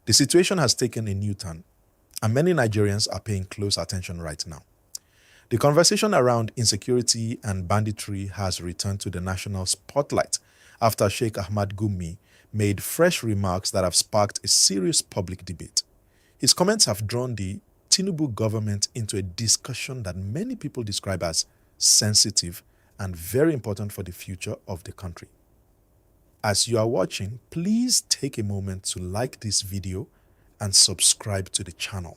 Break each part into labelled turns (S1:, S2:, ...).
S1: The situation has taken a new turn, and many Nigerians are paying close attention right now. The conversation around insecurity and banditry has returned to the national spotlight after Sheikh Gumi made fresh remarks that have sparked a serious public debate. His comments have drawn the Tinubu government into a discussion that many people describe as sensitive and very important for the future of the country. As you are watching, please take a moment to like this video and subscribe to the channel.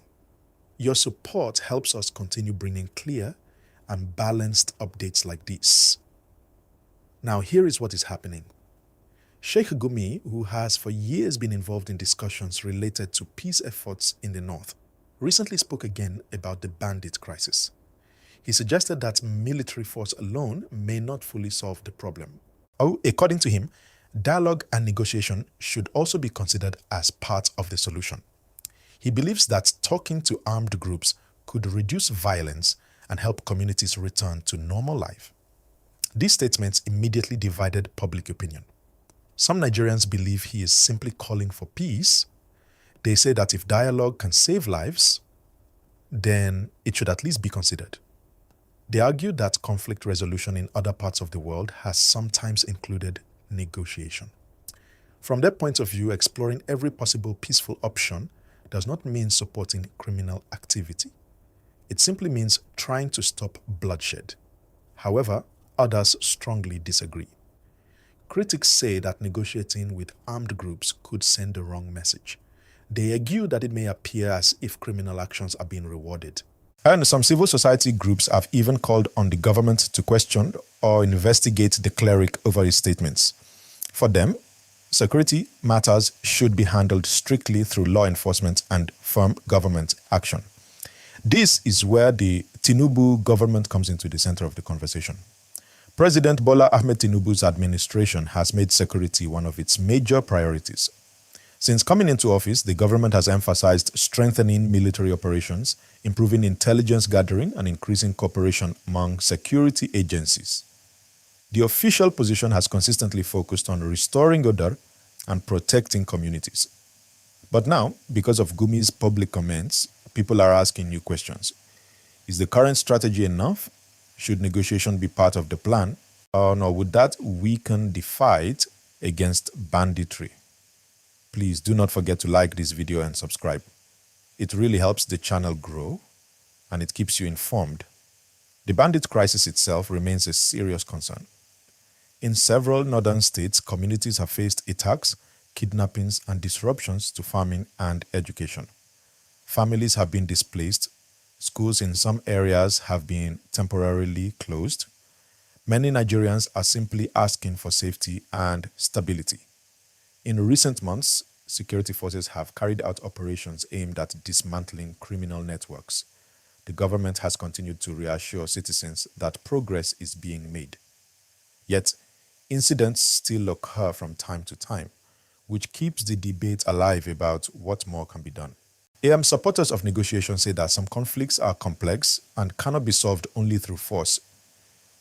S1: Your support helps us continue bringing clear and balanced updates like this. Now, here is what is happening. Sheikh Gumi, who has for years been involved in discussions related to peace efforts in the north, recently spoke again about the bandit crisis. He suggested that military force alone may not fully solve the problem. According to him, dialogue and negotiation should also be considered as part of the solution. He believes that talking to armed groups could reduce violence and help communities return to normal life. These statements immediately divided public opinion. Some Nigerians believe he is simply calling for peace. They say that if dialogue can save lives, then it should at least be considered. They argue that conflict resolution in other parts of the world has sometimes included negotiation. From their point of view, exploring every possible peaceful option does not mean supporting criminal activity. It simply means trying to stop bloodshed. However, others strongly disagree. Critics say that negotiating with armed groups could send the wrong message. They argue that it may appear as if criminal actions are being rewarded. And some civil society groups have even called on the government to question or investigate the cleric over his statements. For them, security matters should be handled strictly through law enforcement and firm government action. This is where the Tinubu government comes into the center of the conversation. President Bola Ahmed Tinubu's administration has made security one of its major priorities. Since coming into office, the government has emphasized strengthening military operations, improving intelligence gathering, and increasing cooperation among security agencies. The official position has consistently focused on restoring order and protecting communities. But now, because of Gumi's public comments, people are asking new questions. Is the current strategy enough? Should negotiation be part of the plan? Or would that weaken the fight against banditry? Please do not forget to like this video and subscribe. It really helps the channel grow and it keeps you informed. The bandit crisis itself remains a serious concern. In several northern states, communities have faced attacks, kidnappings, and disruptions to farming and education. Families have been displaced. Schools in some areas have been temporarily closed. Many Nigerians are simply asking for safety and stability. In recent months, security forces have carried out operations aimed at dismantling criminal networks. The government has continued to reassure citizens that progress is being made. Yet, incidents still occur from time to time, which keeps the debate alive about what more can be done. Supporters of negotiation say that some conflicts are complex and cannot be solved only through force.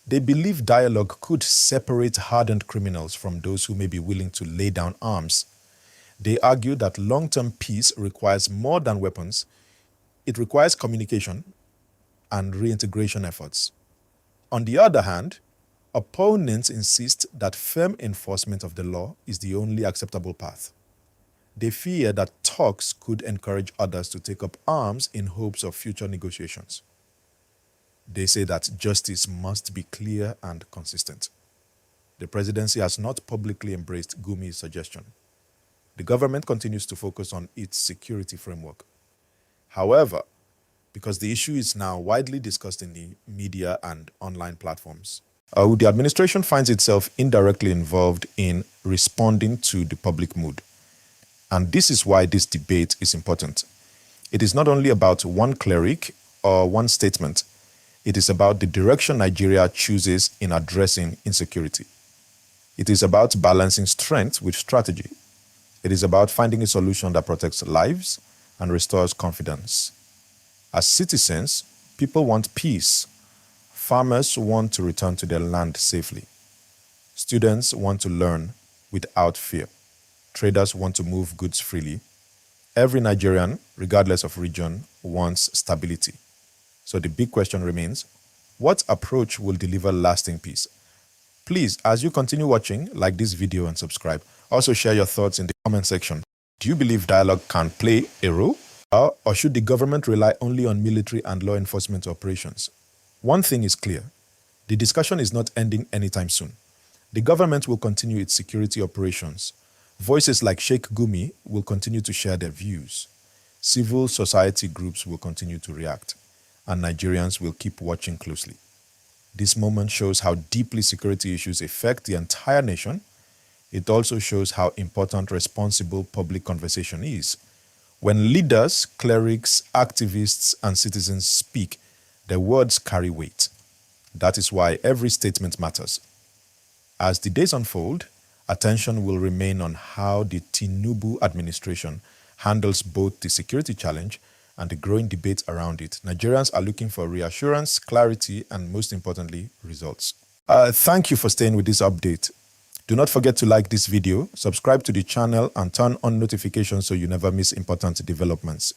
S1: They believe dialogue could separate hardened criminals from those who may be willing to lay down arms. They argue that long-term peace requires more than weapons. It requires communication and reintegration efforts. On the other hand, opponents insist that firm enforcement of the law is the only acceptable path. They fear that talks could encourage others to take up arms in hopes of future negotiations. They say that justice must be clear and consistent. The presidency has not publicly embraced Gumi's suggestion. The government continues to focus on its security framework. However, because the issue is now widely discussed in the media and online platforms, the administration finds itself indirectly involved in responding to the public mood. And this is why this debate is important. It is not only about one cleric or one statement. It is about the direction Nigeria chooses in addressing insecurity. It is about balancing strength with strategy. It is about finding a solution that protects lives and restores confidence. As citizens, people want peace. Farmers want to return to their land safely. Students want to learn without fear. Traders want to move goods freely. Every Nigerian, regardless of region, wants stability. So the big question remains, what approach will deliver lasting peace? Please, as you continue watching, like this video and subscribe. Also share your thoughts in the comment section. Do you believe dialogue can play a role? Or should the government rely only on military and law enforcement operations? One thing is clear. The discussion is not ending anytime soon. The government will continue its security operations. Voices like Sheikh Gumi will continue to share their views. Civil society groups will continue to react, and Nigerians will keep watching closely. This moment shows how deeply security issues affect the entire nation. It also shows how important responsible public conversation is. When leaders, clerics, activists, and citizens speak, their words carry weight. That is why every statement matters. As the days unfold, attention will remain on how the Tinubu administration handles both the security challenge and the growing debate around it. Nigerians are looking for reassurance, clarity, and most importantly, results. Thank you for staying with this update. Do not forget to like this video, subscribe to the channel, and turn on notifications so you never miss important developments.